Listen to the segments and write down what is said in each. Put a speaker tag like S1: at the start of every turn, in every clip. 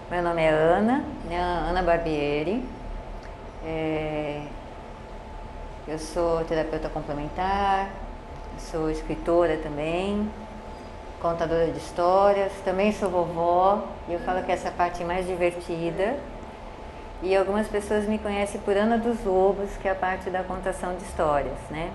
S1: Meu nome é Ana, né? Ana Barbieri. Eu sou terapeuta complementar, sou escritora também, contadora de histórias, também sou vovó, e eu falo que essa é a parte mais divertida. E algumas pessoas me conhecem por Ana dos Lobos, que é a parte da contação de histórias, né?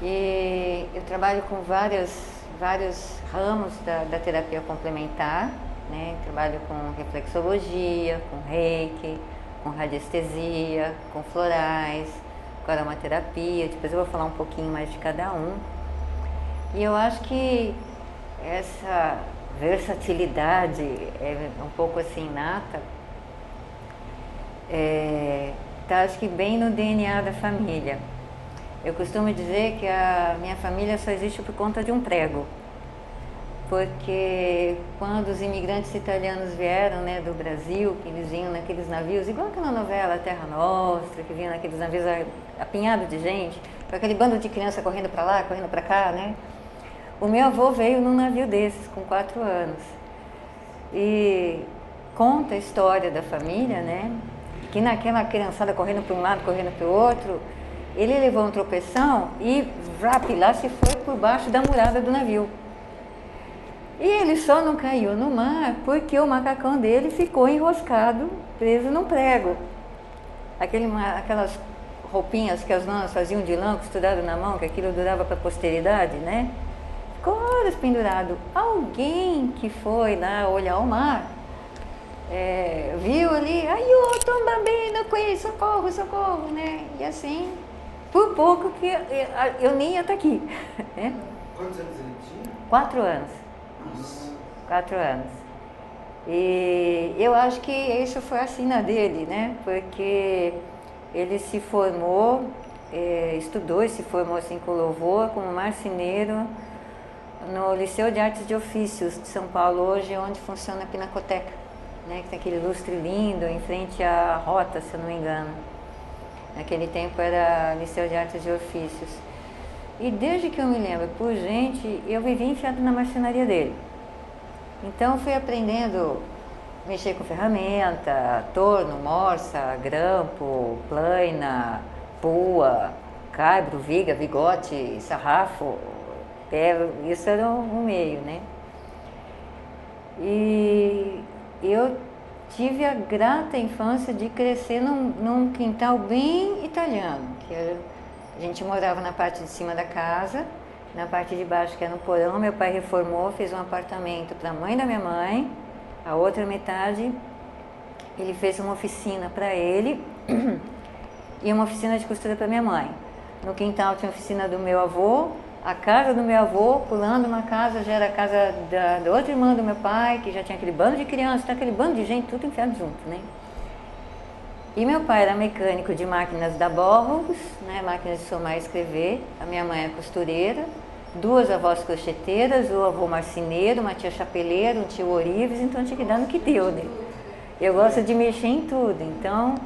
S1: E eu trabalho com vários ramos da terapia complementar, né? Trabalho com reflexologia, com reiki, com radiestesia, com florais, com aromaterapia. Depois eu vou falar um pouquinho mais de cada um. E eu acho que essa versatilidade é um pouco assim inata, tá acho que bem no DNA da família. Eu costumo dizer que a minha família só existe por conta de um prego, porque quando os imigrantes italianos vieram, né, do Brasil, que eles vinham naqueles navios, igual aquela novela Terra Nostra, que vinha naqueles navios apinhado de gente, com aquele bando de criança correndo para lá, correndo para cá, né? O meu avô veio num navio desses, com 4 anos, e conta a história da família, né? Que naquela criançada correndo para um lado, correndo para o outro, ele levou um tropeção e lá se foi por baixo da murada do navio. E ele só não caiu no mar porque o macacão dele ficou enroscado, preso num prego. Aquelas roupinhas que as nonas faziam de lã, costurado na mão, que aquilo durava para a posteridade, né? Ficou horas pendurado. Alguém que foi lá olhar o mar, viu ali, aiô, tomba bem, não conheço, socorro, socorro, né? E assim, por pouco que eu nem ia estar aqui. Né?
S2: Quantos anos ele tinha?
S1: 4 anos.
S2: Nossa.
S1: 4 anos. E eu acho que isso foi a sina dele, né? Porque ele se formou, estudou e se formou assim com louvor, como marceneiro, no Liceu de Artes de Ofícios de São Paulo, hoje onde funciona a Pinacoteca, né? Que tem aquele lustre lindo em frente à Rota, se eu não me engano. Naquele tempo era Liceu de Artes de Ofícios. E desde que eu me lembro por gente, eu vivi enfiado na marcenaria dele. Então eu fui aprendendo a mexer com ferramenta, torno, morsa, grampo, plaina, pua, caibro, viga, vigote, sarrafo. Isso era um meio, né? E eu tive a grata infância de crescer num quintal bem italiano, que a gente morava na parte de cima da casa, na parte de baixo, que era no porão. Meu pai reformou, fez um apartamento para a mãe da minha mãe, a outra metade ele fez uma oficina para ele e uma oficina de costura para minha mãe. No quintal tinha a oficina do meu avô, a casa do meu avô, pulando uma casa, já era a casa da outra irmã do meu pai, que já tinha aquele bando de crianças, aquele bando de gente, tudo enfiado junto, né? E meu pai era mecânico de máquinas da Borros, né, máquinas de somar e escrever. A minha mãe é costureira, 2 avós crocheteiras, o avô marceneiro, uma tia chapeleira, um tio Orives, então tinha que dar no que deu, né? Eu gosto de mexer em tudo, então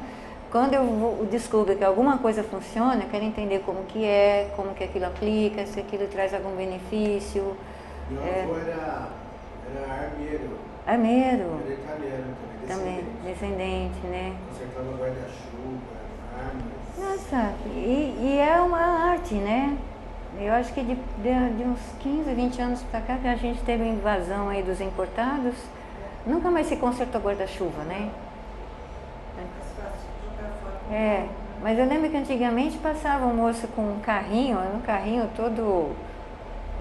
S1: quando eu descubro que alguma coisa funciona, eu quero entender como que aquilo aplica, se aquilo traz algum benefício.
S2: Meu avô era armeiro.
S1: Armeiro.
S2: Era italiano
S1: também, descendente, né?
S2: Consertava guarda-chuva, armas.
S1: Nossa, e é uma arte, né? Eu acho que de uns 15, 20 anos para cá que a gente teve a invasão aí dos importados, nunca mais se consertou guarda-chuva, né? Mas eu lembro que antigamente passava um moço com um carrinho todo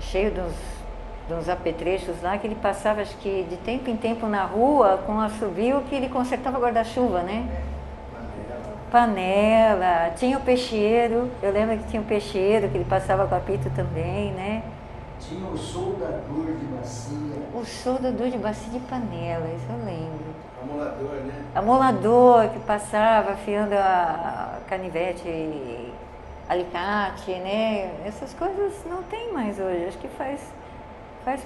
S1: cheio de uns apetrechos lá, que ele passava, acho que de tempo em tempo na rua, com um assobio, que ele consertava guarda-chuva, né? Panela, tinha o peixeiro, eu lembro que tinha o peixeiro, que ele passava com apito também, né?
S3: Tinha o soldador de bacia.
S1: O soldador de bacia de panela, isso eu lembro.
S2: Amolador, né?
S1: Amolador, que passava afiando a canivete, alicate, né? Essas coisas não tem mais hoje, acho que faz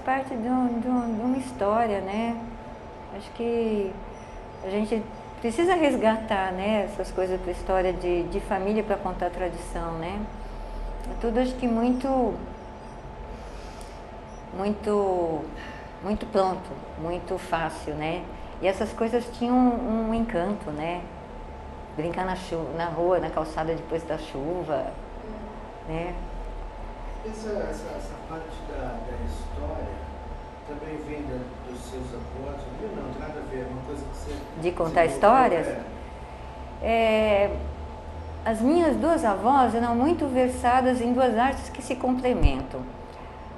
S1: parte de uma história, né? Acho que a gente precisa resgatar, né, essas coisas para história de família, para contar a tradição, né? É tudo, acho que muito muito pronto, muito fácil, né? E essas coisas tinham um encanto, né? Brincar na rua, na calçada depois da chuva, né?
S2: Essa parte da história também vem dos seus avós? Não tem nada a ver, é uma coisa que você...
S1: De contar histórias? As minhas duas avós eram muito versadas em duas artes que se complementam.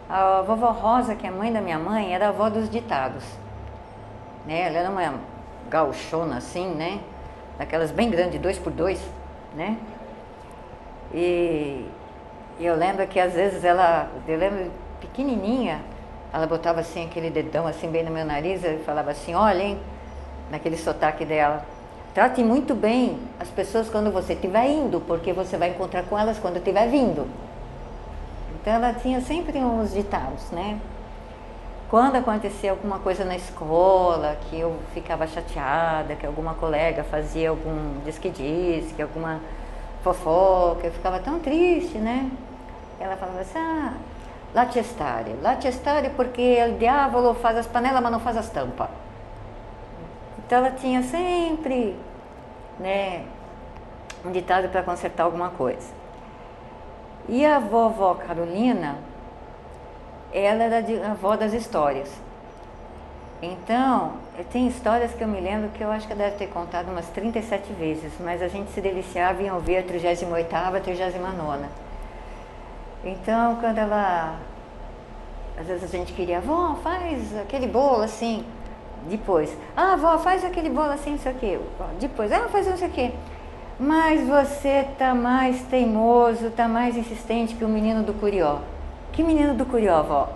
S1: A vovó Rosa, que é a mãe da minha mãe, era a avó dos ditados, né? Ela era uma gauchona assim, né? Daquelas bem grandes, 2x2, né? E eu lembro que às vezes eu lembro pequenininha, ela botava assim aquele dedão assim bem no meu nariz e falava assim, olha, hein, naquele sotaque dela, trate muito bem as pessoas quando você estiver indo, porque você vai encontrar com elas quando estiver vindo. Então ela tinha sempre uns ditados, né? Quando acontecia alguma coisa na escola, que eu ficava chateada, que alguma colega fazia algum diz que alguma fofoca, eu ficava tão triste, né? Ela falava assim, lascia stare porque o diavolo faz as panelas, mas não faz as tampas. Então ela tinha sempre, né, um ditado para consertar alguma coisa. E a vovó Carolina, ela era a avó das histórias. Então, tem histórias que eu me lembro que eu acho que eu deve ter contado umas 37 vezes, mas a gente se deliciava em ouvir a 38ª, a 39ª. Então, quando ela... Às vezes a gente queria, vó, faz aquele bolo assim. Depois, vó, faz aquele bolo assim, não sei o quê. Depois, faz não sei o quê. Mas você tá mais teimoso, tá mais insistente que o menino do Curió. Que menino do Curió, vó?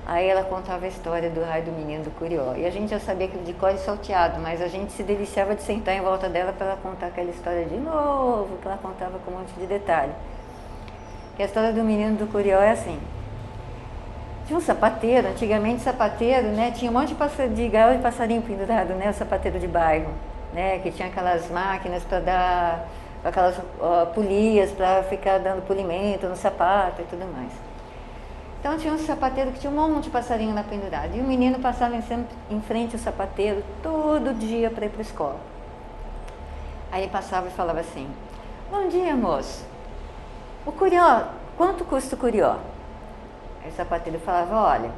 S1: Aí ela contava a história do raio do menino do Curió. E a gente já sabia que de cor e salteado, mas a gente se deliciava de sentar em volta dela para ela contar aquela história de novo, que ela contava com um monte de detalhe. E a história do menino do Curió é assim. Tinha um sapateiro, antigamente sapateiro, né? Tinha um monte de gaiola de passarinho pendurado, né? O sapateiro de bairro, né? Que tinha aquelas máquinas para dar, aquelas polias para ficar dando polimento no sapato e tudo mais. Então tinha um sapateiro que tinha um monte de passarinho lá pendurado. E o menino passava em frente ao sapateiro todo dia para ir para a escola. Aí ele passava e falava assim, bom dia, moço. O Curió, quanto custa o Curió? Aí o sapateiro falava, olha,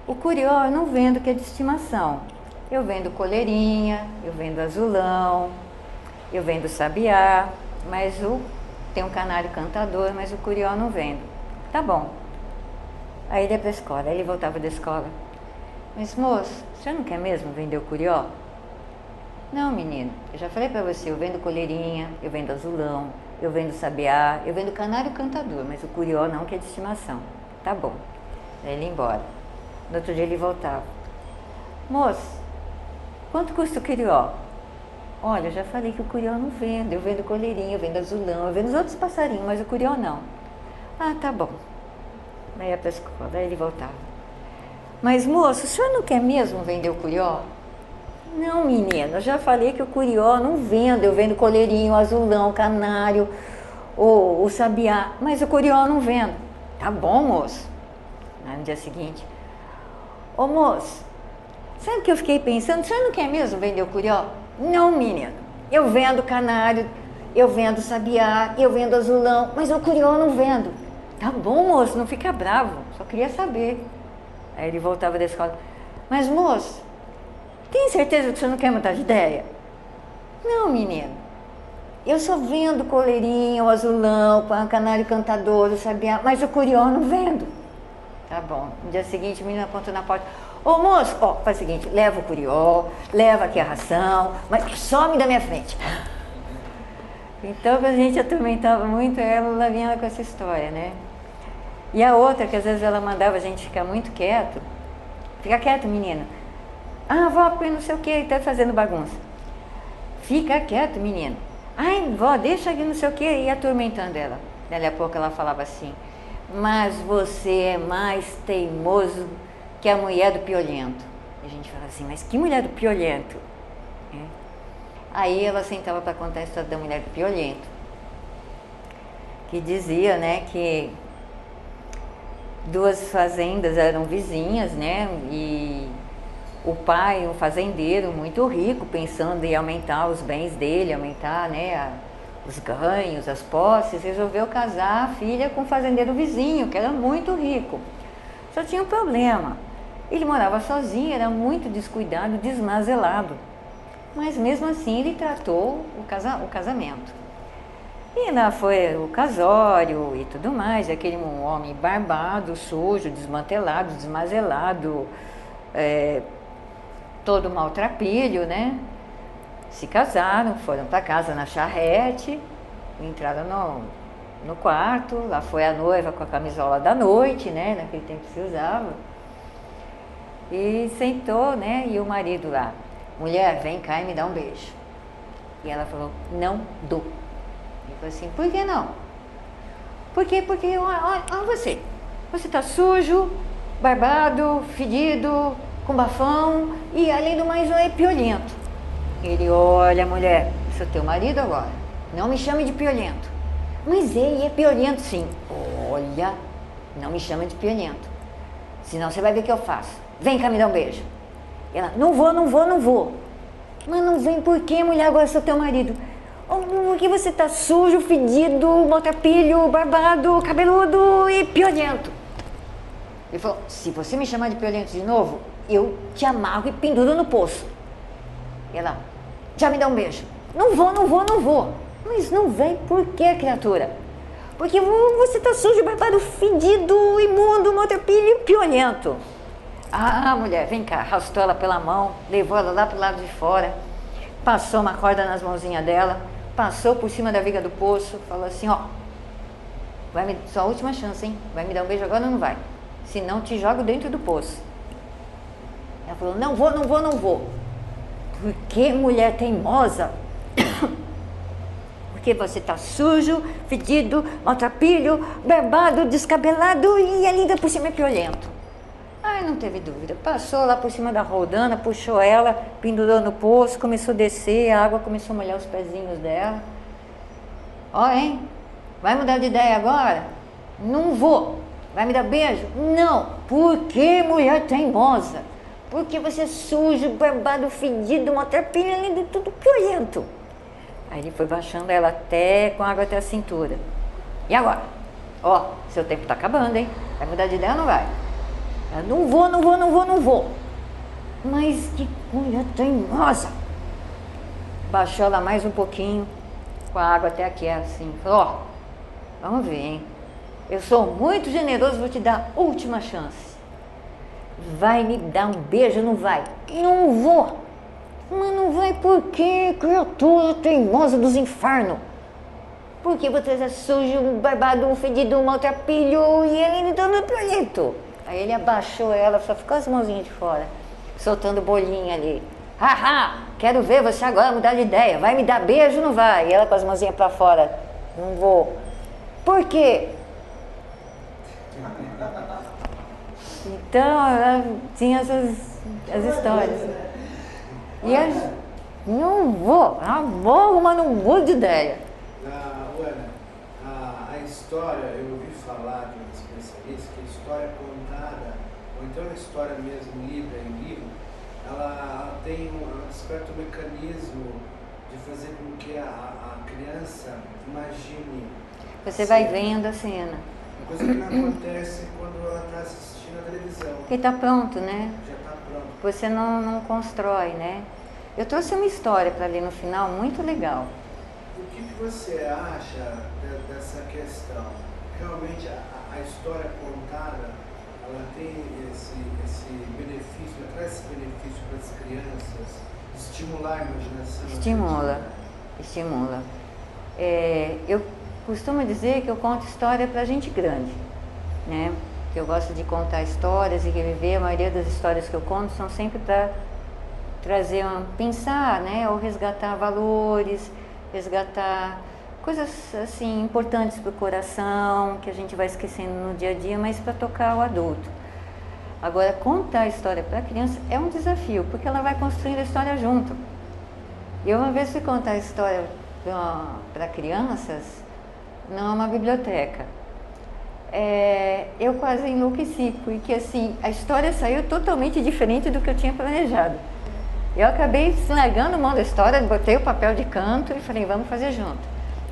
S1: o Curió eu não vendo que é de estimação. Eu vendo coleirinha, eu vendo azulão, eu vendo sabiá, mas tem um canário cantador, mas o Curió eu não vendo. Tá bom. Aí ele ia para a escola, aí ele voltava da escola. Mas moço, o senhor não quer mesmo vender o Curió? Não, menino, eu já falei para você, eu vendo coleirinha, eu vendo azulão, eu vendo sabiá, eu vendo canário cantador, mas o Curió não, que é de estimação. Tá bom. Aí ele ia embora. No outro dia ele voltava. Moço, quanto custa o Curió? Olha, eu já falei que o Curió não vendo, eu vendo coleirinha, eu vendo azulão, eu vendo os outros passarinhos, mas o Curió não. Tá bom. Aí ia para a escola, aí ele voltava. Mas moço, o senhor não quer mesmo vender o Curió? Não, menino, eu já falei que o Curió não vendo, eu vendo coleirinho, azulão, canário, o sabiá, mas o Curió não vendo. Tá bom, moço. Aí no dia seguinte, ô moço, sabe o que eu fiquei pensando? O senhor não quer mesmo vender o Curió? Não, menino, eu vendo canário, eu vendo sabiá, eu vendo azulão, mas o Curió não vendo. Tá bom, moço, não fica bravo, só queria saber. Aí ele voltava da escola, mas moço, tem certeza que você não quer mudar de ideia? Não, menino, eu só vendo coleirinho, azulão, canário cantador, sabiá, mas o Curió não vendo. Tá bom, no dia seguinte o menino apontou na porta, ô moço, faz o seguinte, leva o Curió, leva aqui a ração, mas some da minha frente. Então a gente atormentava muito ela vinha com essa história, né? E a outra, que às vezes ela mandava a gente ficar muito quieto, fica quieto, menina. Vó, não sei o que, tá fazendo bagunça. Fica quieto, menino. Ai, vó, deixa aqui não sei o que, e atormentando ela. Daí a pouco ela falava assim, mas você é mais teimoso que a mulher do piolento. E a gente falava assim, mas que mulher do piolento? Aí ela sentava para contar a história da mulher do piolento, que dizia, né, que duas fazendas eram vizinhas, né? E o pai, um fazendeiro muito rico, pensando em aumentar os bens dele, aumentar, né, os ganhos, as posses, resolveu casar a filha com um fazendeiro vizinho, que era muito rico. Só tinha um problema. Ele morava sozinho, era muito descuidado, desmazelado. Mas mesmo assim ele tratou o casamento. E lá foi o casório e tudo mais, aquele homem barbado, sujo, desmantelado, desmazelado, todo maltrapilho, né? Se casaram, foram para casa na charrete, entraram no quarto, lá foi a noiva com a camisola da noite, né? Naquele tempo se usava. E sentou, né? E o marido lá, mulher, vem cá e me dá um beijo. E ela falou, não dou. Ele falou assim, por que não? Por quê? Porque, olha você tá sujo, barbado, fedido, com bafão e além do mais é piolento. Ele, olha mulher, sou teu marido agora, não me chame de piolento. Mas ele é piolento sim. Olha, não me chama de piolento, senão você vai ver o que eu faço. Vem cá me dar um beijo. Ela, não vou. Mas não vem por quê, mulher, agora sou teu marido? Porque você tá sujo, fedido, maltrapilho, barbado, cabeludo e piolento. Ele falou, se você me chamar de piolento de novo, eu te amarro e penduro no poço. Ela, já me dá um beijo. Não vou. Mas não vem por quê, criatura? Porque você tá sujo, barbado, fedido, imundo, maltrapilho e piolento. Ah, mulher, vem cá, arrastou ela pela mão, levou ela lá pro lado de fora, passou uma corda nas mãozinhas dela, passou por cima da viga do poço, falou assim, ó, sua última chance, hein? Vai me dar um beijo agora ou não vai? Senão te jogo dentro do poço. Ela falou, não vou. Por que, mulher teimosa? Porque você tá sujo, fedido, maltrapilho, barbado, descabelado e ainda por cima é piolento. Ai, não teve dúvida. Passou lá por cima da roldana, puxou ela, pendurou no poço, começou a descer, a água começou a molhar os pezinhos dela. Ó, hein? Vai mudar de ideia agora? Não vou. Vai me dar beijo? Não. Por que, mulher teimosa? Porque você é sujo, barbado, fedido, maltrapilho, além de tudo piolento. Aí ele foi baixando ela com água até a cintura. E agora? Ó, seu tempo tá acabando, hein? Vai mudar de ideia ou não vai? Ela, não vou. Mas que mulher teimosa. Baixou ela mais um pouquinho, com a água até aqui, assim. Falou, ó, vamos ver, hein? Eu sou muito generoso, vou te dar a última chance. Vai me dar um beijo ou não vai? Não vou. Mas não vai por quê, criatura teimosa dos infernos? Porque você é sujo, barbado, fedido, maltrapilho e ele ainda no piolento. Aí ele abaixou ela, só ficou as mãozinhas de fora, soltando bolinha ali. Haha, quero ver você agora mudar de ideia. Vai me dar beijo ou não vai? E ela com as mãozinhas pra fora. Não vou. Por quê? Então, ela tinha as histórias. E as, não vou, mas não mudo de ideia.
S2: Ana, a história, eu ouvi falar de um especialista que a história contada, ou então a história mesmo lida em livro, ela tem um certo mecanismo de fazer com que a criança imagine.
S1: Você vai vendo a cena.
S2: Uma coisa que não acontece quando ela está assistindo a televisão.
S1: Porque está pronto, né?
S2: Já está pronto.
S1: Você não constrói, né? Eu trouxe uma história para ler no final muito legal.
S2: O que você acha dessa questão? Realmente a história contada, ela tem esse benefício, ela traz esse benefício para as crianças, estimular a imaginação?
S1: Estimula. Eu costumo dizer que eu conto história para gente grande, né? Que eu gosto de contar histórias e reviver. A maioria das histórias que eu conto são sempre para trazer, pensar, né? Ou resgatar valores, resgatar coisas assim importantes para o coração, que a gente vai esquecendo no dia a dia, mas para tocar o adulto. Agora, contar a história para a criança é um desafio, porque ela vai construindo a história junto. E eu uma vez fui contar a história para crianças numa biblioteca. eu quase enlouqueci, porque assim, a história saiu totalmente diferente do que eu tinha planejado. Eu acabei largando mão da história, botei o papel de canto e falei, vamos fazer junto.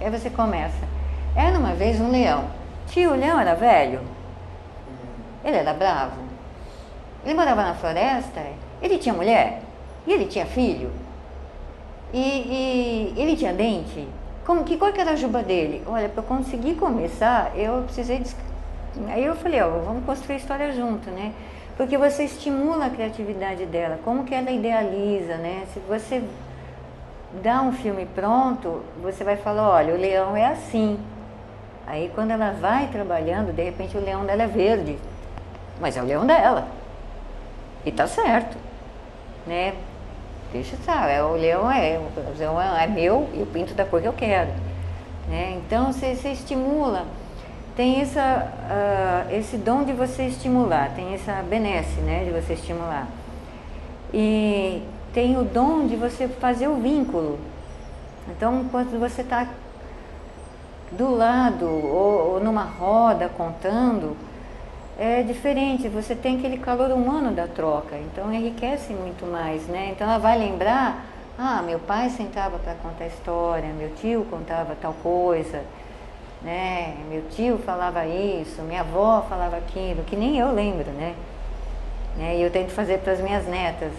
S1: Aí você começa. Era uma vez um leão. Tio, o leão era velho? Ele era bravo? Ele morava na floresta? Ele tinha mulher? E ele tinha filho? E ele tinha dente? Qual que era a juba dele? Olha, para eu conseguir começar, eu precisei... Aí eu falei, vamos construir a história junto, né? Porque você estimula a criatividade dela, como que ela idealiza, né? Se você dá um filme pronto, você vai falar, olha, o leão é assim. Aí quando ela vai trabalhando, de repente o leão dela é verde, mas é o leão dela. E tá certo, né? Deixa estar, o leão é meu e eu pinto da cor que eu quero, né? Então você estimula, tem esse dom de você estimular, tem essa benesse, né, de você estimular. E tem o dom de você fazer o vínculo. Então quando você está do lado ou numa roda contando, é diferente, você tem aquele calor humano da troca, então enriquece muito mais, né? Então ela vai lembrar, meu pai sentava para contar história, meu tio contava tal coisa, né? Meu tio falava isso, minha avó falava aquilo, que nem eu lembro, né? E eu tento fazer para as minhas netas.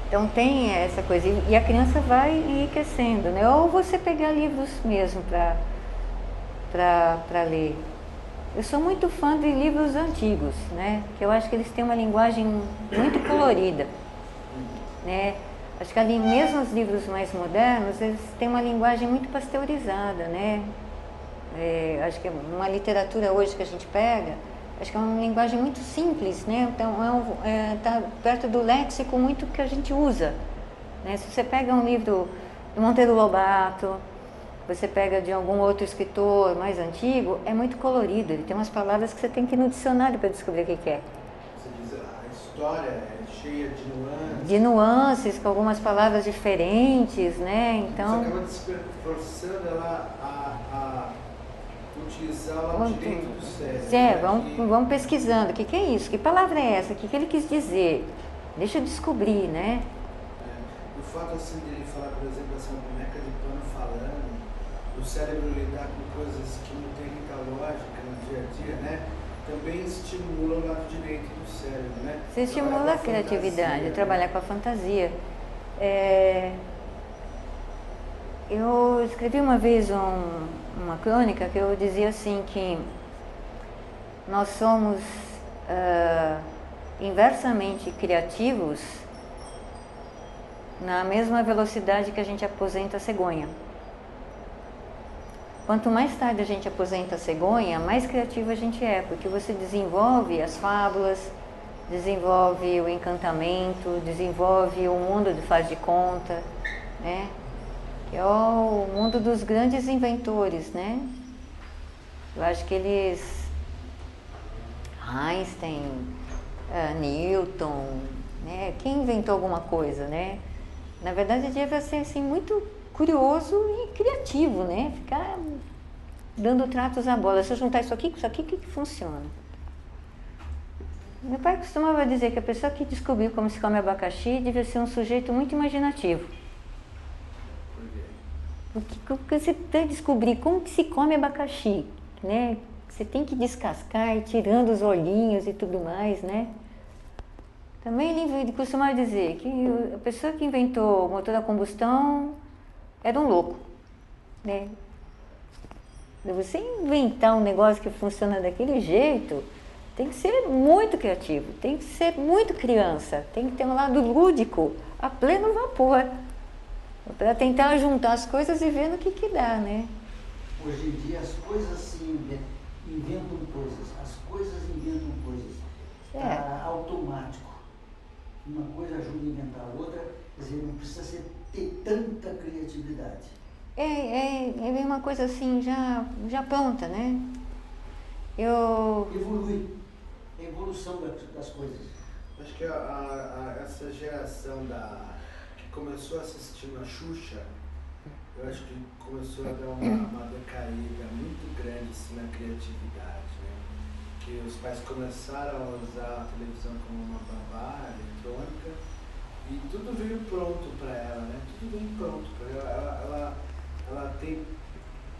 S1: Então tem essa coisa, e a criança vai enriquecendo, né? Ou você pegar livros mesmo para ler. Eu sou muito fã de livros antigos, né? Que eu acho que eles têm uma linguagem muito colorida, né? Acho que ali mesmo os livros mais modernos, eles têm uma linguagem muito pasteurizada, né? Acho que uma literatura hoje que a gente pega, acho que é uma linguagem muito simples, né? Então tá perto do léxico muito que a gente usa, né? Se você pega um livro do Monteiro Lobato, você pega de algum outro escritor mais antigo, é muito colorido, ele tem umas palavras que você tem que ir no dicionário para descobrir o que é.
S2: Você diz, a história é cheia de nuances.
S1: De nuances, com algumas palavras diferentes, né? Então...
S2: Você acaba forçando ela a utilizá-la direito do cérebro.
S1: Vamos pesquisando, o que é isso? Que palavra é essa? O que ele quis dizer? Deixa eu descobrir, né?
S2: O fato assim dele falar, por exemplo, essa boneca de pano falando, o cérebro lidar com coisas que não tem muita lógica no dia a dia, né? Também estimula o lado direito do cérebro, né?
S1: Você estimula a criatividade, trabalhar com a fantasia. Eu escrevi uma vez uma crônica que eu dizia assim que nós somos inversamente criativos na mesma velocidade que a gente aposenta a cegonha. Quanto mais tarde a gente aposenta a cegonha, mais criativo a gente é, porque você desenvolve as fábulas, desenvolve o encantamento, desenvolve o mundo de faz de conta, né? Que é o mundo dos grandes inventores, né? Eu acho que Einstein, Newton, né? Quem inventou alguma coisa, né? Na verdade, deve ser assim, muito curioso e criativo, né? Ficar dando tratos à bola. Se eu juntar isso aqui com isso aqui, o que funciona? Meu pai costumava dizer que a pessoa que descobriu como se come abacaxi devia ser um sujeito muito imaginativo. Porque você tem que descobrir como que se come abacaxi, né? Você tem que descascar e tirando os olhinhos e tudo mais, né? Também ele costumava dizer que a pessoa que inventou o motor a combustão era um louco, né? Você inventar um negócio que funciona daquele jeito, tem que ser muito criativo, tem que ser muito criança, tem que ter um lado lúdico a pleno vapor, para tentar juntar as coisas e ver no que dá, né?
S3: Hoje em dia as coisas se inventam coisas, as coisas inventam coisas. Está automático. Uma coisa ajuda a inventar a outra, quer dizer, não precisa ter tanta criatividade.
S1: É uma coisa assim, já pronta, né?
S3: Evolui. É a evolução das coisas.
S2: Acho que essa geração que começou assistindo a Xuxa, eu acho que começou a dar uma decaída muito grande assim, na criatividade, né? Que os pais começaram a usar a televisão como uma babá eletrônica e tudo veio pronto para ela, né? Tudo veio pronto para ela. Ela tem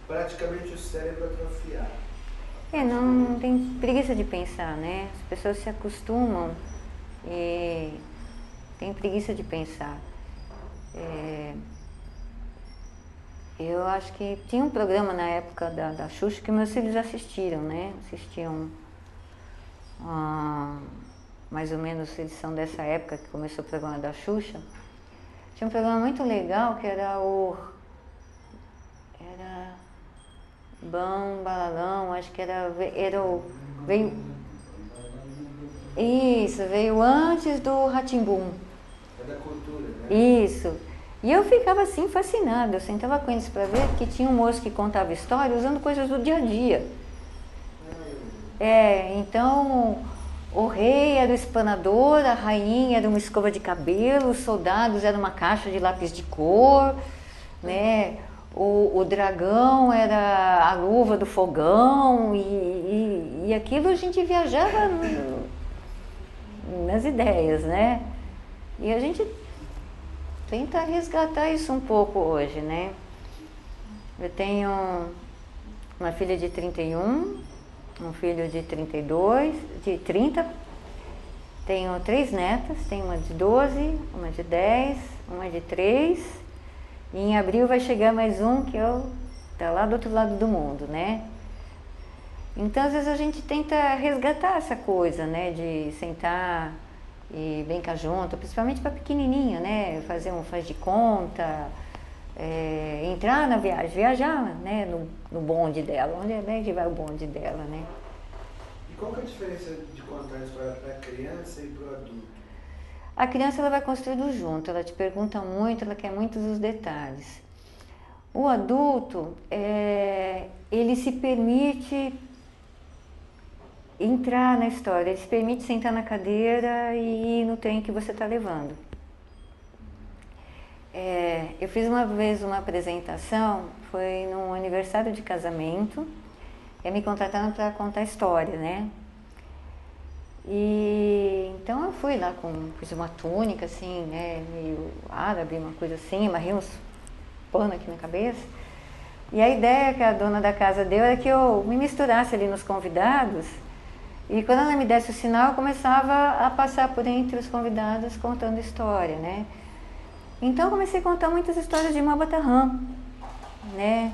S2: praticamente o cérebro atrofiado.
S1: Não tem preguiça de pensar, né? As pessoas se acostumam e tem preguiça de pensar. Eu acho que tinha um programa na época da Xuxa que meus filhos assistiram, né? Assistiam, mais ou menos, eles são dessa época que começou o programa da Xuxa. Tinha um programa muito legal que era Bam Balalão, acho que veio antes do Rá-Tim-Bum.
S2: É da cultura, né?
S1: Isso. E eu ficava assim fascinada, eu sentava com eles para ver que tinha um moço que contava história usando coisas do dia a dia. Então o rei era o espanador, a rainha era uma escova de cabelo, os soldados eram uma caixa de lápis de cor, né? O dragão era a luva do fogão e aquilo a gente viajava nas ideias, né? E a gente tenta resgatar isso um pouco hoje, né? Eu tenho uma filha de 31, um filho de 32, de 30, tenho 3 netas, tenho uma de 12, uma de 10, uma de 3, e em abril vai chegar mais um que tá lá do outro lado do mundo, né? Então às vezes a gente tenta resgatar essa coisa, né? De sentar e brincar junto, principalmente para pequenininha, né? Fazer um faz de conta, entrar na viagem, viajar, né? No bonde dela, onde é que vai o bonde dela, né?
S2: E qual que é a diferença de contar a história para a criança e para o adulto?
S1: A criança ela vai construindo junto, ela te pergunta muito, ela quer muitos os detalhes. O adulto, ele se permite entrar na história, ele se permite sentar na cadeira e ir no trem que você está levando. Eu fiz uma vez uma apresentação, foi num aniversário de casamento, e me contrataram para contar história, né? E então eu fui lá fiz uma túnica assim, né, meio árabe, uma coisa assim, amarrei uns pano aqui na cabeça. E a ideia que a dona da casa deu era que eu me misturasse ali nos convidados. E quando ela me desse o sinal, eu começava a passar por entre os convidados contando história, né? Então eu comecei a contar muitas histórias de Mabata-Ram, né?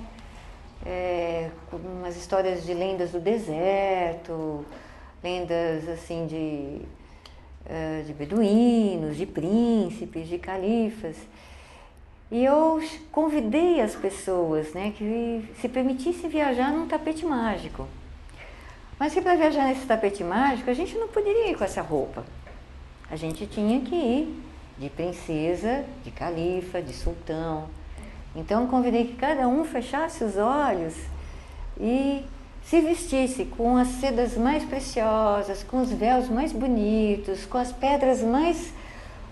S1: Umas histórias de lendas do deserto, lendas assim de beduínos, de príncipes, de califas. E eu convidei as pessoas, né, que se permitissem viajar num tapete mágico. Mas que para viajar nesse tapete mágico, a gente não poderia ir com essa roupa. A gente tinha que ir de princesa, de califa, de sultão. Então eu convidei que cada um fechasse os olhos e se vestisse com as sedas mais preciosas, com os véus mais bonitos, com as pedras mais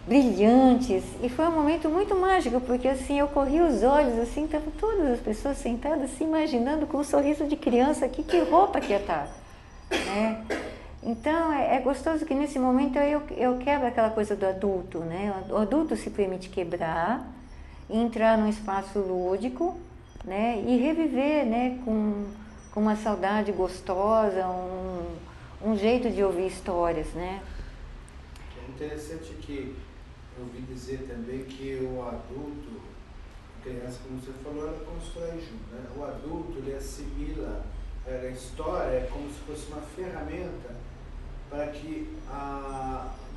S1: brilhantes. E foi um momento muito mágico, porque assim, eu corri os olhos, assim, estavam todas as pessoas sentadas, se imaginando com um sorriso de criança aqui, que roupa que ia estar, né? Então, é gostoso que nesse momento eu quebro aquela coisa do adulto, né? O adulto se permite quebrar, entrar num espaço lúdico, né? E reviver, né? Com uma saudade gostosa, um jeito de ouvir histórias, né?
S2: É interessante que eu ouvi dizer também que o adulto, a criança, como você falou, ela constrói junto, né? O adulto, ele assimila a história como se fosse uma ferramenta para que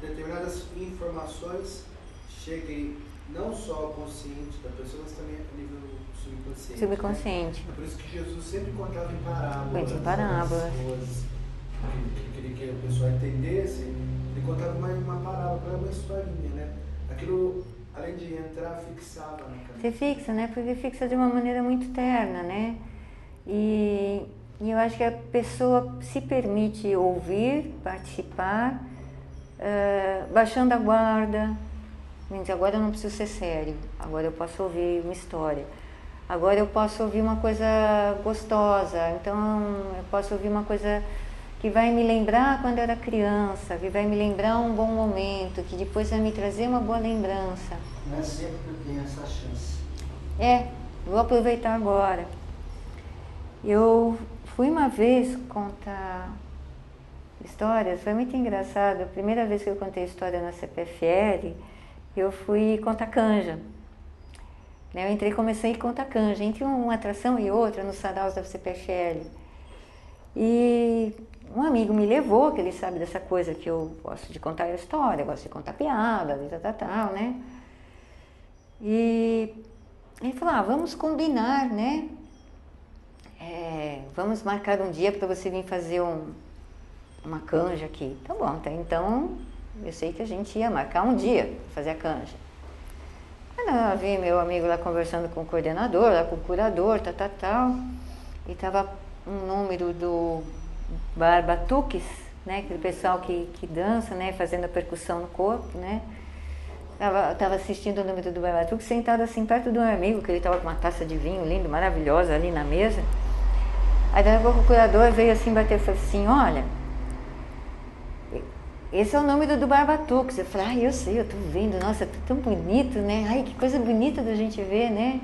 S2: determinadas informações cheguem não só ao consciente da pessoa, mas também a nível subconsciente.
S1: Subconsciente.
S2: Né? Por isso que Jesus sempre contava em parábolas.
S1: Em parábolas.
S2: Que queria que a pessoa entendesse, ele contava uma parábola, uma historinha, né? Aquilo, além de entrar, fixava na cabeça.
S1: Você fixa, né? Porque fixa de uma maneira muito terna, né? E eu acho que a pessoa se permite ouvir, participar, baixando a guarda. Agora eu não preciso ser sério, agora eu posso ouvir uma história. Agora eu posso ouvir uma coisa gostosa, então eu posso ouvir uma coisa que vai me lembrar quando eu era criança, que vai me lembrar um bom momento, que depois vai me trazer uma boa lembrança.
S3: Não é sempre que eu tenho essa chance.
S1: Vou aproveitar agora. Eu fui uma vez contar histórias, foi muito engraçado. A primeira vez que eu contei história na CPFL, eu fui contar canja. Eu entrei e comecei a contar canja, entre uma atração e outra, nos saraus da CPFL. E um amigo me levou, que ele sabe dessa coisa que eu gosto de contar a história, gosto de contar piada, tal, né? E ele falou, vamos combinar, né? Vamos marcar um dia para você vir fazer uma canja aqui. Tá bom, até então eu sei que a gente ia marcar um dia para fazer a canja. Eu vi meu amigo lá conversando com o coordenador, lá com o curador, tal. E tava um número do Barbatuques, né? Aquele pessoal que dança, né? Fazendo a percussão no corpo, né? Tava assistindo o número do Barbatuques, sentado assim perto do meu amigo, que ele tava com uma taça de vinho lindo, maravilhosa ali na mesa. Aí daqui a pouco o curador veio assim bater e falou assim, olha, esse é o número do Barbatuques. Eu falei, eu sei, eu tô vendo, nossa, tá tão bonito, né? Ai, que coisa bonita da gente ver, né?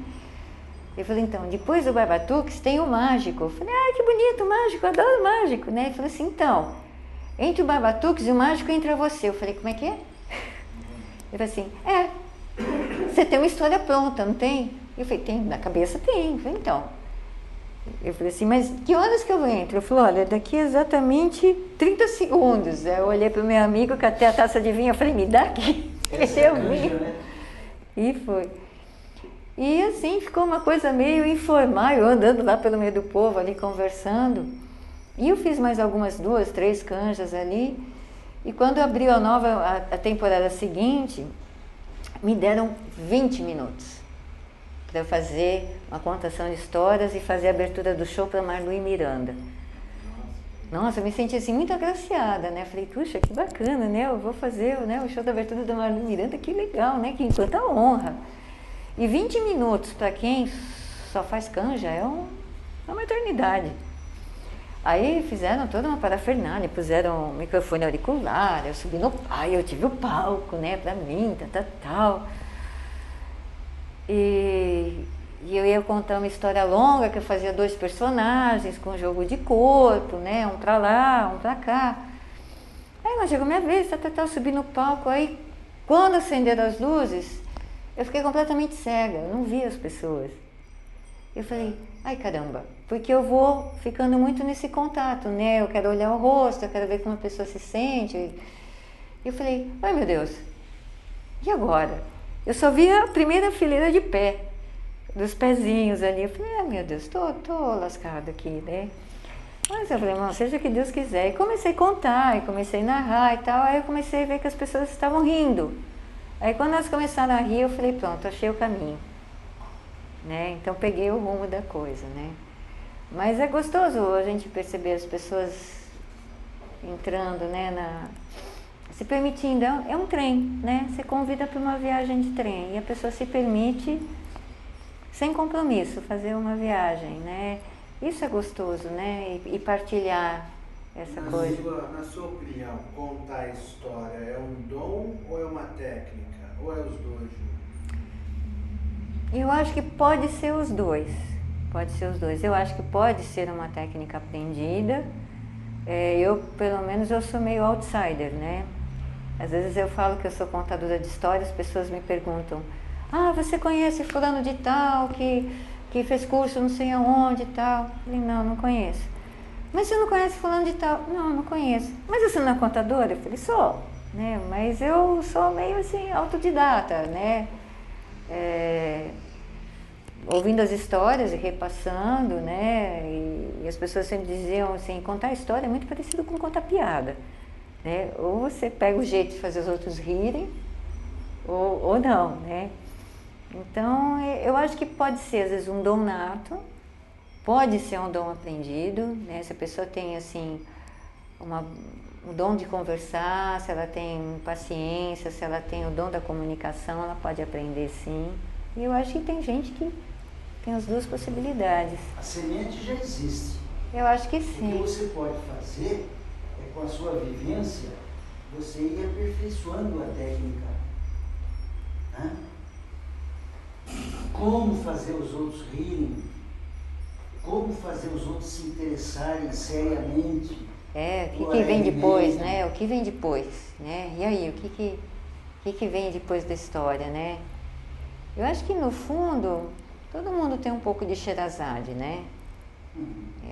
S1: Eu falei, então, depois do Barbatuques tem o mágico. Eu falei, que bonito, o mágico, eu adoro o mágico, né? Ele falou assim, então, entre o Barbatuques e o mágico entra você. Eu falei, como é que é? Ele falou assim, você tem uma história pronta, não tem? Eu falei, tem, na cabeça tem. Eu falei, então. Eu falei assim, mas que horas que eu entro? Eu falei, olha, daqui exatamente 30 segundos. Eu olhei para o meu amigo, que até a taça de vinho, eu falei, me dá aqui. Ele deu vinho. Né? E foi. E assim, ficou uma coisa meio informal, eu andando lá pelo meio do povo, ali conversando. E eu fiz mais algumas 2, 3 canjas ali. E quando abriu a temporada seguinte, me deram 20 minutos para eu fazer uma contação de histórias e fazer a abertura do show para Marlu e Miranda. Nossa, eu me senti assim muito agraciada, né? Falei, puxa, que bacana, né? Eu vou fazer, né, o show da abertura da Marlu e Miranda, que legal, né? Que quanta honra. E 20 minutos para quem só faz canja é uma eternidade. Aí fizeram toda uma parafernália, puseram um microfone auricular, eu subi no palco, eu tive o palco, né, pra mim, tal. E eu ia contar uma história longa, que eu fazia 2 personagens com jogo de corpo, né, um pra lá, um pra cá. Aí mas chegou minha vez, eu subi no palco, aí quando acenderam as luzes, eu fiquei completamente cega, eu não via as pessoas. Eu falei, ai caramba, porque eu vou ficando muito nesse contato, né? Eu quero olhar o rosto, eu quero ver como a pessoa se sente. E eu falei, ai meu Deus, e agora? Eu só via a primeira fileira de pé, dos pezinhos ali. Eu falei, ai meu Deus, tô lascado aqui, né? Mas eu falei, seja o que Deus quiser. E comecei a contar, e comecei a narrar e tal. Aí eu comecei a ver que as pessoas estavam rindo. Aí quando elas começaram a rir, eu falei, pronto, achei o caminho. Né? Então peguei o rumo da coisa, né? Mas é gostoso a gente perceber as pessoas entrando, né, se permitindo. É um trem, né? Você convida para uma viagem de trem e a pessoa se permite, sem compromisso, fazer uma viagem, né? Isso é gostoso, né? E partilhar essa coisa.
S2: Na sua opinião, contar a história é um dom ou é uma técnica? Ou é os dois juntos?
S1: Eu acho que pode ser os dois. Pode ser os dois. Eu acho que pode ser uma técnica aprendida. Pelo menos, eu sou meio outsider, né? Às vezes eu falo que eu sou contadora de histórias, as pessoas me perguntam, você conhece fulano de tal, que fez curso não sei aonde e tal? Eu falei, não conheço. Mas você não conhece fulano de tal? Não conheço. Mas você não é contadora? Eu falei, sou, né? Mas eu sou meio assim, autodidata, né? Ouvindo as histórias e repassando, né? E as pessoas sempre diziam assim, contar história é muito parecido com contar piada, né? Ou você pega o jeito de fazer os outros rirem, ou não, né? Então, eu acho que pode ser, às vezes, um dom nato, pode ser um dom aprendido, né? Se a pessoa tem, assim, um dom de conversar, se ela tem paciência, se ela tem o dom da comunicação, ela pode aprender sim. E eu acho que tem gente que tem as duas possibilidades.
S3: A semente já existe.
S1: Eu acho que
S3: O
S1: sim.
S3: que você pode fazer é, com a sua vivência, você ir aperfeiçoando a técnica. Né? Como fazer os outros rirem, como fazer os outros se interessarem seriamente.
S1: O que vem depois, né? O que vem depois, né? E aí, o que vem depois da história, né? Eu acho que no fundo, todo mundo tem um pouco de Sherazade, né?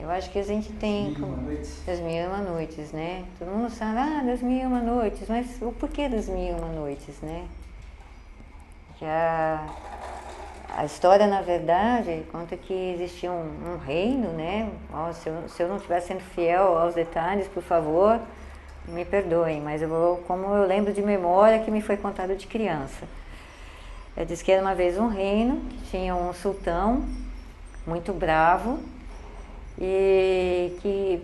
S1: Eu acho que a gente tem... Das Mil e Uma Noites, né? Todo mundo sabe, das Mil e Uma Noites, mas o porquê das Mil e Uma Noites, né? Que a história, na verdade, conta que existia um reino, né? Se eu não estiver sendo fiel aos detalhes, por favor, me perdoem, mas como eu lembro de memória que me foi contado de criança. Diz que era uma vez um reino que tinha um sultão muito bravo e que,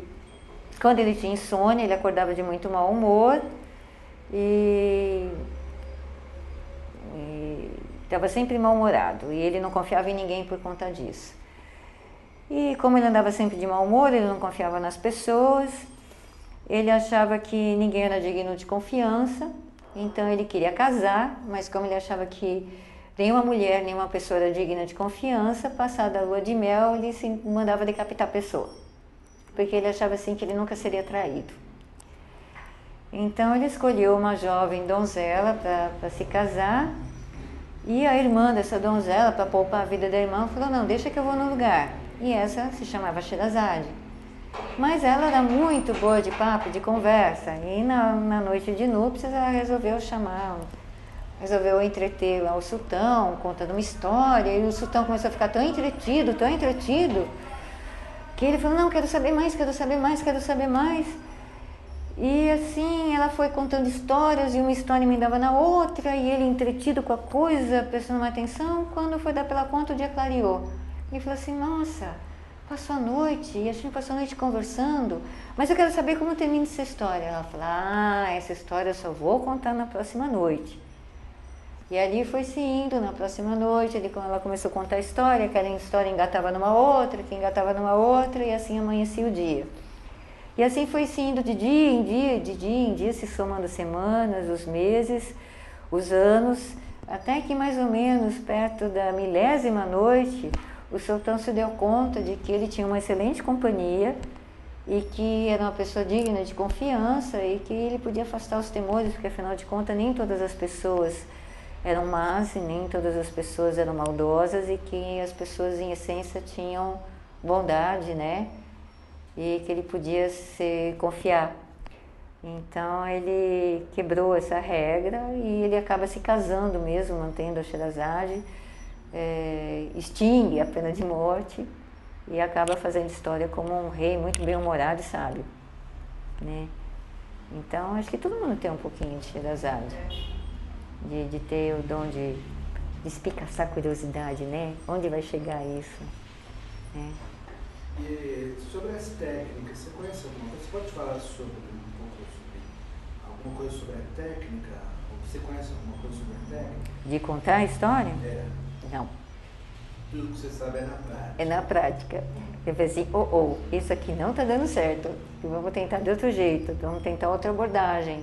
S1: quando ele tinha insônia, ele acordava de muito mau humor e estava sempre mal-humorado, e ele não confiava em ninguém por conta disso. E como ele andava sempre de mau humor, ele não confiava nas pessoas, ele achava que ninguém era digno de confiança, então ele queria casar, mas como ele achava que nenhuma mulher, nenhuma pessoa era digna de confiança, passada a lua de mel, ele se mandava decapitar a pessoa, porque ele achava assim que ele nunca seria traído. Então ele escolheu uma jovem donzela para se casar, e a irmã dessa donzela, para poupar a vida da irmã, falou, não, deixa que eu vou no lugar. E essa se chamava Sherazade. Mas ela era muito boa de papo, de conversa, e na noite de núpcias ela resolveu entreter o sultão, contando uma história, e o sultão começou a ficar tão entretido, que ele falou, não, quero saber mais, quero saber mais, quero saber mais. E assim, ela foi contando histórias, e uma história emendava na outra, e ele entretido com a coisa, prestando uma atenção, quando foi dar pela conta, o dia clareou. Ele falou assim, nossa, passou a noite, e a gente passou a noite conversando, mas eu quero saber como termina essa história. Ela falou, essa história eu só vou contar na próxima noite. E ali foi se indo, na próxima noite, ela começou a contar a história, aquela história engatava numa outra, que engatava numa outra, e assim amanhecia o dia. E assim foi se indo de dia em dia, se somando as semanas, os meses, os anos, até que mais ou menos perto da 1000ª noite, o sultão se deu conta de que ele tinha uma excelente companhia e que era uma pessoa digna de confiança e que ele podia afastar os temores, porque afinal de contas nem todas as pessoas eram más e nem todas as pessoas eram maldosas, e que as pessoas em essência tinham bondade, né? E que ele podia se confiar. Então ele quebrou essa regra e ele acaba se casando mesmo, mantendo a Sherazade, extingue a pena de morte e acaba fazendo história como um rei muito bem-humorado e sábio, né? Então acho que todo mundo tem um pouquinho de Sherazade, de ter o dom de espicaçar a curiosidade, né? Onde vai chegar isso, né?
S2: E sobre as técnicas, você conhece alguma coisa? Você pode falar sobre alguma coisa sobre a técnica? Você conhece alguma coisa sobre a técnica?
S1: De contar a história? Não.
S2: Tudo que você sabe é na prática.
S1: É na prática. Eu falei assim, isso aqui não está dando certo. Vamos tentar de outro jeito, vamos tentar outra abordagem.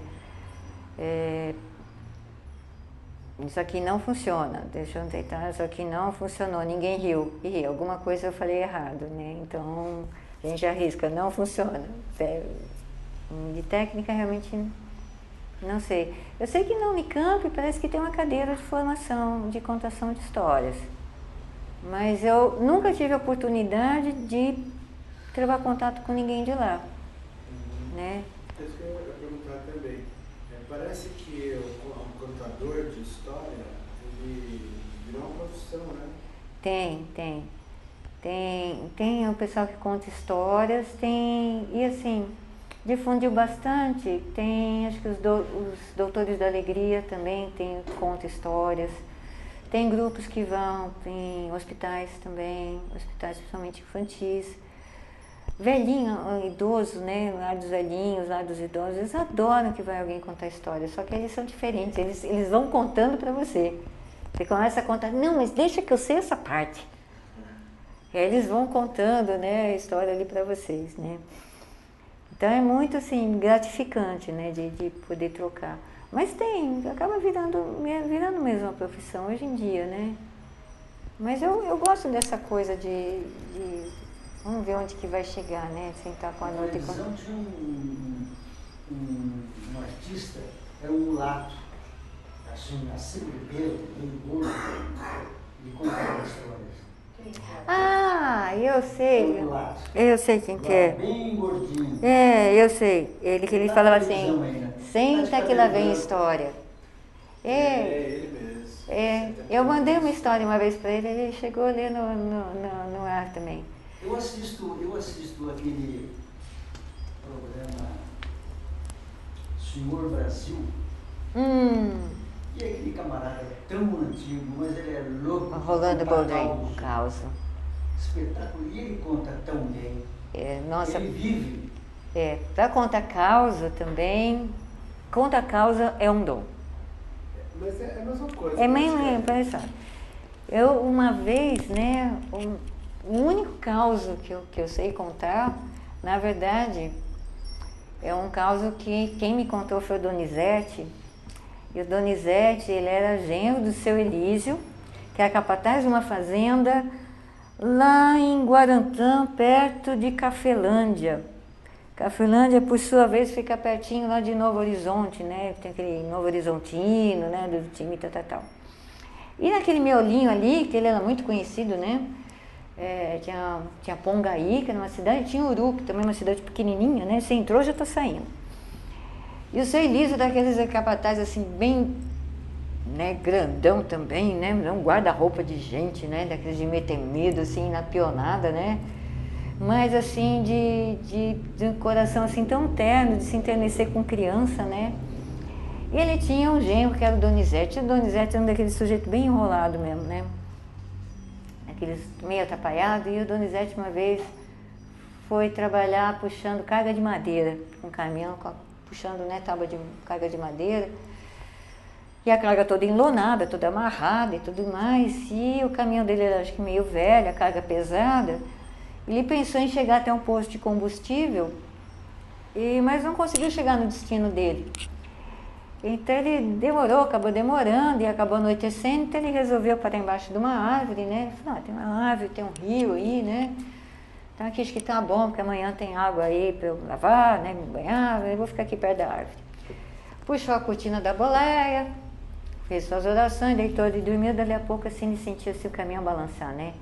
S1: Isso aqui não funciona, deixa eu tentar, isso aqui não funcionou, ninguém riu. E alguma coisa eu falei errado, né? Então, a gente arrisca, não funciona. De técnica, realmente, não sei. Eu sei que na Unicamp parece que tem uma cadeira de formação, de contação de histórias. Mas eu nunca tive a oportunidade de travar contato com ninguém de lá, né?
S2: Isso que eu ia perguntar também. Parece que o contador de história, ele virou uma profissão, né?
S1: Tem o pessoal que conta histórias, e assim, difundiu bastante. Tem, acho que os Doutores da Alegria também contam histórias. Tem grupos que vão em hospitais também, hospitais principalmente infantis. Velhinho, idoso, né? Lá dos velhinhos, lá dos idosos, eles adoram que vai alguém contar história, só que eles são diferentes, eles vão contando para você. Você começa a contar, não, mas deixa que eu sei essa parte. E aí eles vão contando, né, a história ali para vocês, né. Então é muito assim, gratificante, né, de poder trocar. Mas acaba virando mesmo uma profissão hoje em dia, né. Mas eu gosto dessa coisa de vamos ver onde que vai chegar, né, sentar com a nota e com...
S3: Tinha um artista, era um mulato, assim, acima do peso, meio gordo, e contava histórias.
S1: Ah, eu sei.
S3: Mulato.
S1: Eu sei quem que é.
S3: Bem gordinho.
S1: Eu sei. Ele falava assim, senta que lá vem história.
S2: Ele mesmo.
S1: Eu mandei uma história uma vez para ele chegou ali no ar também.
S3: Eu assisto aquele programa Senhor Brasil. E aquele camarada tão antigo, mas ele é louco.
S1: Rolando Boldrin, Caos.
S3: Espetáculo. E ele conta tão bem.
S1: Nossa.
S3: Ele vive.
S1: Para contar causa também. Conta causa é um dom.
S2: Mas é a mesma coisa.
S1: É meio interessante. Eu, uma vez, né, o único caso que eu sei contar, na verdade, é um caso que quem me contou foi o Donizete. E o Donizete, ele era genro do seu Elísio, que era capataz de uma fazenda lá em Guarantã, perto de Cafelândia. Cafelândia, por sua vez, fica pertinho lá de Novo Horizonte, né? Tem aquele Novo Horizontino, né? Do time tal. E naquele miolinho ali, que ele era muito conhecido, né? Tinha Pongaí, que era uma cidade, tinha Uru, que também é uma cidade pequenininha, né? Você entrou, já tá saindo. E o seu Elísio, daqueles capatazes assim, bem, né, grandão também, né? Um guarda-roupa de gente, né? Daqueles de meter medo, assim, na pionada, né? Mas assim, de um coração assim tão terno, de se enternecer com criança, né? E ele tinha um genro que era o Donizete. O Donizete era um daqueles sujeitos bem enrolado mesmo, né? Aqueles meio atrapalhados. E o Donizete uma vez foi trabalhar puxando carga de madeira, com um caminhão, puxando, né, tábua de carga de madeira. E a carga toda enlonada, toda amarrada e tudo mais. E o caminhão dele era, acho que meio velho, a carga pesada. Ele pensou em chegar até um posto de combustível, mas não conseguiu chegar no destino dele. Então ele acabou demorando e acabou anoitecendo, então ele resolveu parar embaixo de uma árvore, né? Ele falou, tem uma árvore, tem um rio aí, né? Então aqui acho que tá bom, porque amanhã tem água aí para eu lavar, né? Me banhar, eu vou ficar aqui perto da árvore. Puxou a cortina da boleia, fez suas orações, deitou e dormiu, dali a pouco assim ele sentiu assim, o caminhão balançar, né?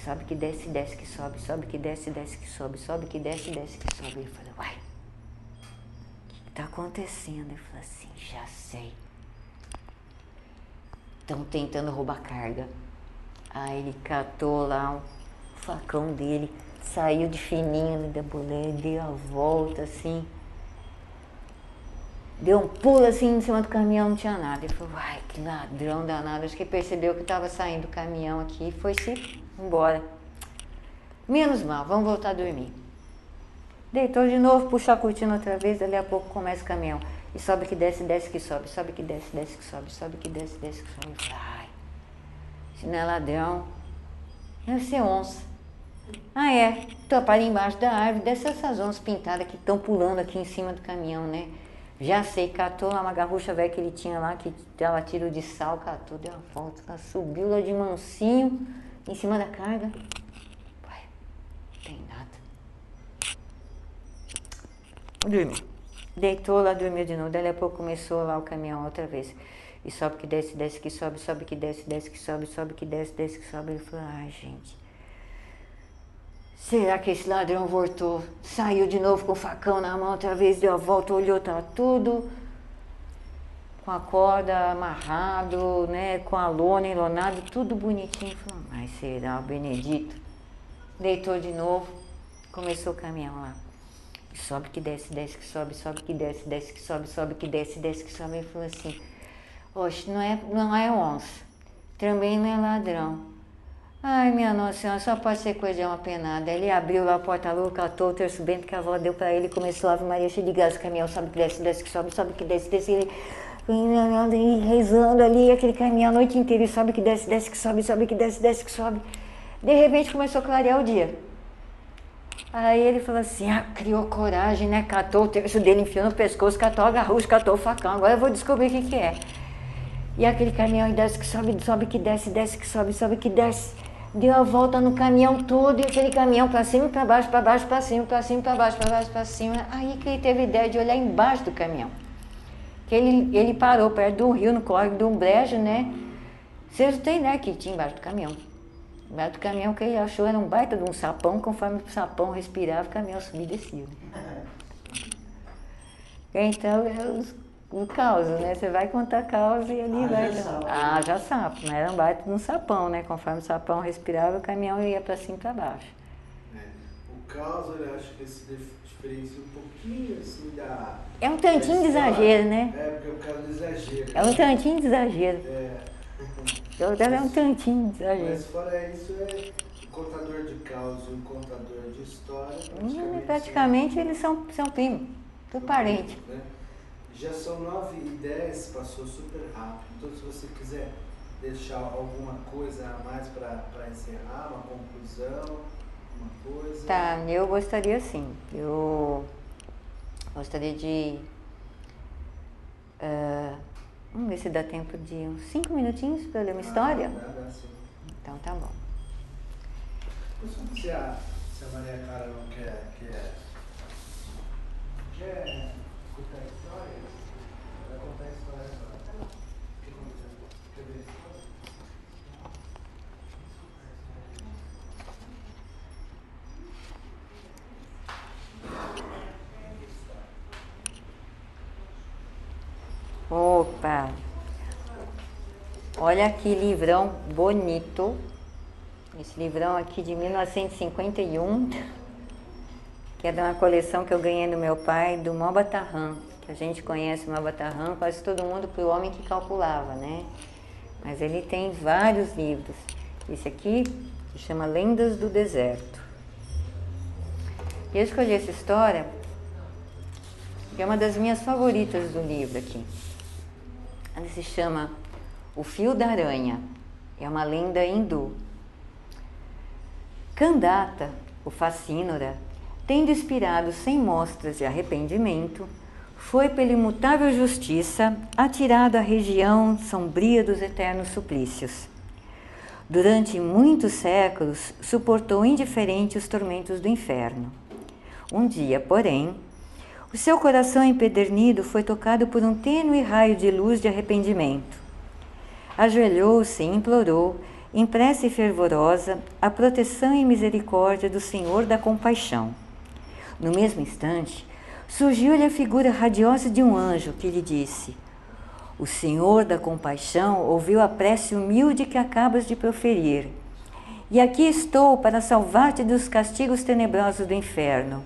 S1: Sobe que desce, desce que sobe, sobe que desce, desce que sobe, sobe que desce, desce que sobe. Ele falou, uai, o que está acontecendo? Ele falou assim, já sei. Estão tentando roubar carga. Aí ele catou lá o facão dele, saiu de fininho da boleia, deu a volta assim. Deu um pulo assim em cima do caminhão, não tinha nada. Ele falou, ai, que ladrão danado. Acho que percebeu que estava saindo do caminhão aqui e foi-se embora. Menos mal, vamos voltar a dormir. Deitou de novo, puxou a cortina outra vez, dali a pouco começa o caminhão. E sobe que desce, desce que sobe, sobe que desce, desce que sobe, sobe que desce, desce que sobe. Ele falou, ai, se não é ladrão, deve ser onça. Tô para embaixo da árvore, dessas onças pintadas que estão pulando aqui em cima do caminhão, né? Já sei, catou lá uma garrucha velha que ele tinha lá, que dava tiro de sal, catou, deu uma volta, ela subiu lá de mansinho, em cima da carga. Ué, não tem nada. Dormiu. Deitou lá, dormiu de novo, daí a pouco começou lá o caminhão outra vez. E sobe que desce, desce que sobe, sobe que desce, desce que sobe, sobe que desce, desce que sobe. Ele falou, ai gente, será que esse ladrão voltou? Saiu de novo com o facão na mão, outra vez deu a volta, olhou, estava tudo com a corda amarrado, né, com a lona enlonado, tudo bonitinho. Falou, mas será o Benedito? Deitou de novo, começou o caminhão lá. E sobe que desce, desce que sobe, sobe que desce, desce que sobe, sobe que desce, desce que sobe. Ele falou assim, oxe, não é onça, também não é ladrão. Ai, minha Nossa Senhora, só pode ser coisa de uma penada. Ele abriu lá a porta-lua, catou o terço bento que a avó deu pra ele, começou a Ave Maria cheia de gás, o caminhão sobe que desce, desce que sobe, sobe que desce, desce. Ele rezando ali, aquele caminhão a noite inteira, e sobe que desce, desce que sobe, sobe que desce, desce que sobe. De repente começou a clarear o dia. Aí ele falou assim, criou coragem, né? Catou o terço dele, enfiou no pescoço, catou a garrucha, catou o facão. Agora eu vou descobrir o que é. E aquele caminhão desce que sobe, sobe que desce, desce que sobe, sobe que desce. Deu a volta no caminhão todo e aquele caminhão para cima e para baixo, para baixo, para cima, para cima, para baixo, para baixo, para cima. Aí que ele teve a ideia de olhar embaixo do caminhão. Que ele parou perto do rio, no córrego do brejo, né? Vocês não têm ideia que tinha embaixo do caminhão. Embaixo do caminhão que ele achou era um baita de um sapão, conforme o sapão respirava, o caminhão subia e descia. Então, o caos, né? Você vai contar caos e ali vai... Já sapo, mas era um baita de um sapão, né? Conforme o sapão respirava, o caminhão ia para cima e para baixo.
S2: O caos, eu acho que se diferencia um pouquinho, assim, da...
S1: É um tantinho de exagero, né?
S2: Porque o caso do exagero.
S1: É um tantinho de exagero. É um tantinho de exagero.
S2: Mas fora isso, o contador de caos e o contador de história...
S1: Praticamente eles são primos, tudo parente.
S2: Né? Já são 9h10, passou super rápido. Então, se você quiser deixar alguma coisa a mais para encerrar, uma conclusão, uma coisa...
S1: Tá, eu gostaria sim. Eu gostaria de... vamos ver se dá tempo de uns 5 minutinhos para ler uma história?
S2: Dá sim.
S1: Então tá bom.
S2: Se a Maria Clara não quer escutar a história, vai contar a história agora. O que aconteceu? Quer ver a história?
S1: Opa! Olha que livrão bonito. Esse livrão aqui de 1951, que é de uma coleção que eu ganhei do meu pai, do Maupassant, que a gente conhece o Maupassant, quase todo mundo para o homem que calculava, né? Mas ele tem vários livros. Esse aqui se chama Lendas do Deserto. E eu escolhi essa história, que é uma das minhas favoritas do livro aqui. Ela se chama O Fio da Aranha. É uma lenda hindu. Kandata, o Facínora, tendo expirado sem mostras de arrependimento, foi pela imutável justiça atirado à região sombria dos eternos suplícios. Durante muitos séculos, suportou indiferente os tormentos do inferno. Um dia, porém, o seu coração empedernido foi tocado por um tênue raio de luz de arrependimento. Ajoelhou-se e implorou, em prece fervorosa, a proteção e misericórdia do Senhor da Compaixão. No mesmo instante, surgiu-lhe a figura radiosa de um anjo que lhe disse: O Senhor da Compaixão ouviu a prece humilde que acabas de proferir, e aqui estou para salvar-te dos castigos tenebrosos do inferno.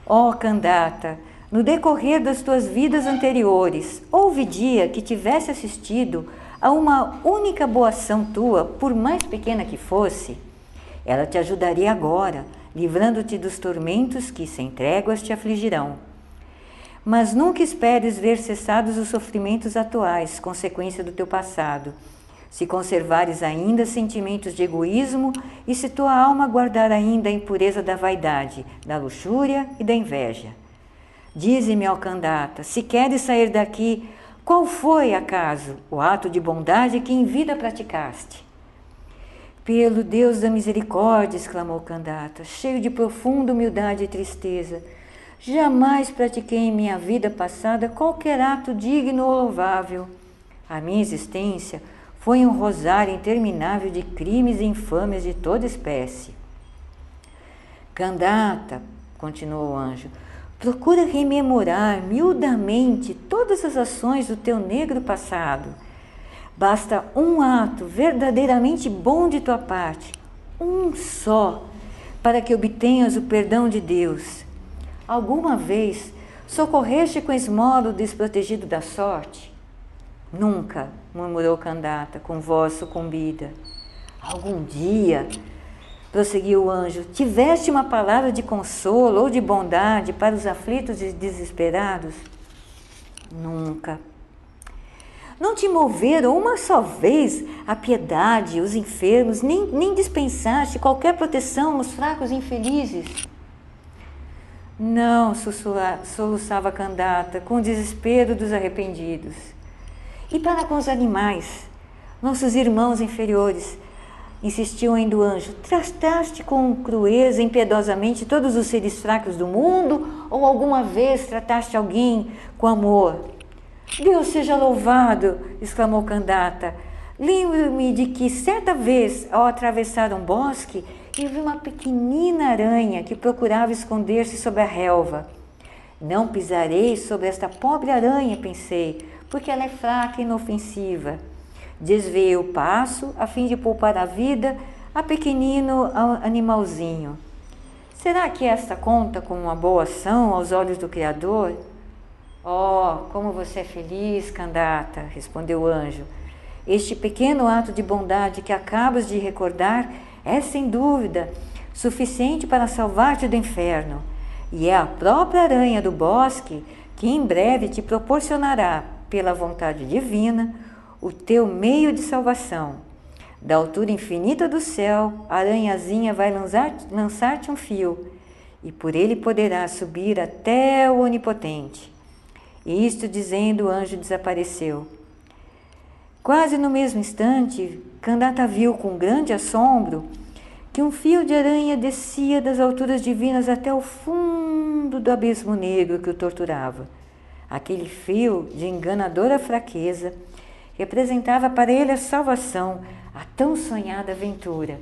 S1: Ó Kandata, no decorrer das tuas vidas anteriores, houve dia que tivesse assistido a uma única boa ação tua, por mais pequena que fosse. Ela te ajudaria agora, livrando-te dos tormentos que, sem tréguas, te afligirão. Mas nunca esperes ver cessados os sofrimentos atuais, consequência do teu passado, se conservares ainda sentimentos de egoísmo e se tua alma guardar ainda a impureza da vaidade, da luxúria e da inveja. Dize-me, ó Kandata, se queres sair daqui, qual foi, acaso, o ato de bondade que em vida praticaste? Pelo Deus da misericórdia, exclamou Kandata, cheio de profunda humildade e tristeza, jamais pratiquei em minha vida passada qualquer ato digno ou louvável. A minha existência foi um rosário interminável de crimes e infâmias de toda espécie. Kandata, continuou o anjo, procura rememorar miudamente todas as ações do teu negro passado. Basta um ato verdadeiramente bom de tua parte, um só, para que obtenhas o perdão de Deus. Alguma vez socorreste com esmola o desprotegido da sorte? Nunca, murmurou Kandata com voz sucumbida. Algum dia, prosseguiu o anjo, tiveste uma palavra de consolo ou de bondade para os aflitos e desesperados? Nunca. Não te moveram uma só vez a piedade, os enfermos, nem dispensaste qualquer proteção aos fracos e infelizes? Não, soluçava Kandata, com o desespero dos arrependidos. E para com os animais, nossos irmãos inferiores, insistiu ainda o anjo, trataste com crueza, impiedosamente todos os seres fracos do mundo, ou alguma vez trataste alguém com amor? Deus seja louvado, exclamou Kandata. Lembro-me de que certa vez, ao atravessar um bosque, eu vi uma pequenina aranha que procurava esconder-se sob a relva. Não pisarei sobre esta pobre aranha, pensei, porque ela é fraca e inofensiva. Desviei o passo a fim de poupar a vida a pequenino animalzinho. Será que esta conta como uma boa ação aos olhos do Criador? Oh, como você é feliz, Kandata, respondeu o anjo. Este pequeno ato de bondade que acabas de recordar é, sem dúvida, suficiente para salvar-te do inferno. E é a própria aranha do bosque que em breve te proporcionará, pela vontade divina, o teu meio de salvação. Da altura infinita do céu, a aranhazinha vai lançar-te um fio, e por ele poderás subir até o Onipotente. E isto dizendo, o anjo desapareceu. Quase no mesmo instante, Kandata viu com grande assombro que um fio de aranha descia das alturas divinas até o fundo do abismo negro que o torturava. Aquele fio de enganadora fraqueza representava para ele a salvação, a tão sonhada aventura.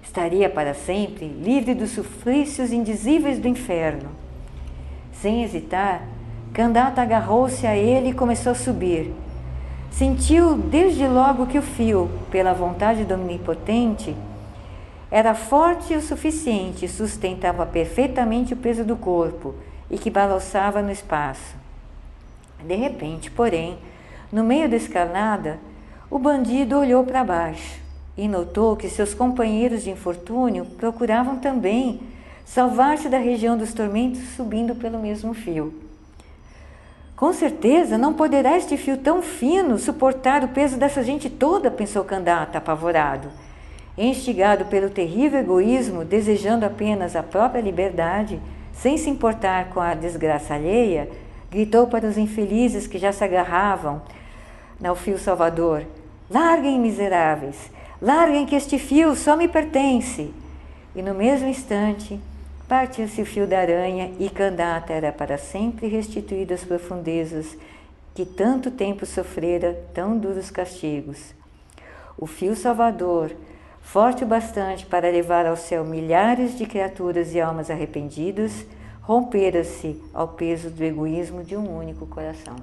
S1: Estaria para sempre livre dos suflícios indizíveis do inferno. Sem hesitar, Kandata agarrou-se a ele e começou a subir. Sentiu desde logo que o fio, pela vontade do Onipotente, era forte o suficiente e sustentava perfeitamente o peso do corpo e que balançava no espaço. De repente, porém, no meio da escalada, o bandido olhou para baixo e notou que seus companheiros de infortúnio procuravam também salvar-se da região dos tormentos subindo pelo mesmo fio. Com certeza não poderá este fio tão fino suportar o peso dessa gente toda, pensou Kandata, apavorado. Instigado pelo terrível egoísmo, desejando apenas a própria liberdade, sem se importar com a desgraça alheia, gritou para os infelizes que já se agarravam ao fio salvador: larguem, miseráveis, larguem que este fio só me pertence. E no mesmo instante, partiu-se o fio da aranha e Kandata era para sempre restituído às profundezas que tanto tempo sofrera tão duros castigos. O fio salvador, forte o bastante para levar ao céu milhares de criaturas e almas arrependidas, rompera-se ao peso do egoísmo de um único coração.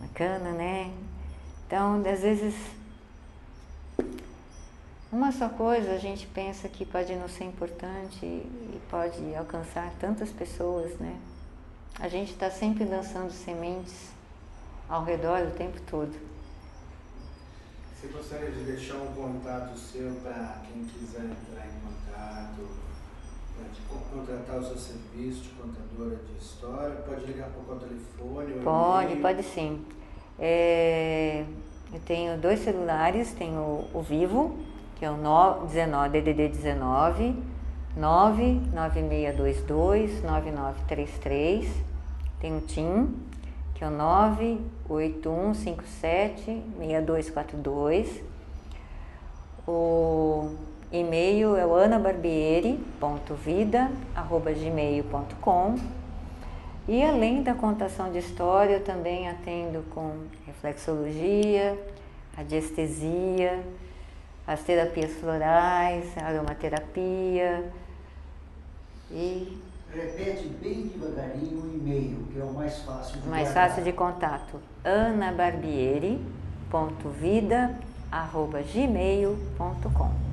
S1: Bacana, né? Então, às vezes, uma só coisa a gente pensa que pode não ser importante e pode alcançar tantas pessoas, né? A gente está sempre lançando sementes ao redor o tempo todo.
S2: Você gostaria de deixar um contato seu para quem quiser entrar em contato, para contratar o seu serviço de contadora de história? Pode ligar para o telefone?
S1: Pode sim. Eu tenho 2 celulares, tenho o Vivo, que é o DDD 19 99622 9933. Tem o TIM, que é o 98157 6242. O e-mail é o anabarbieri.vida@gmail.com. E além da contação de história, eu também atendo com reflexologia, radiestesia, as terapias florais, a aromaterapia e...
S3: Repete bem devagarinho o e-mail, que é o mais fácil de
S1: fácil de contato. anabarbieri.vida@gmail.com.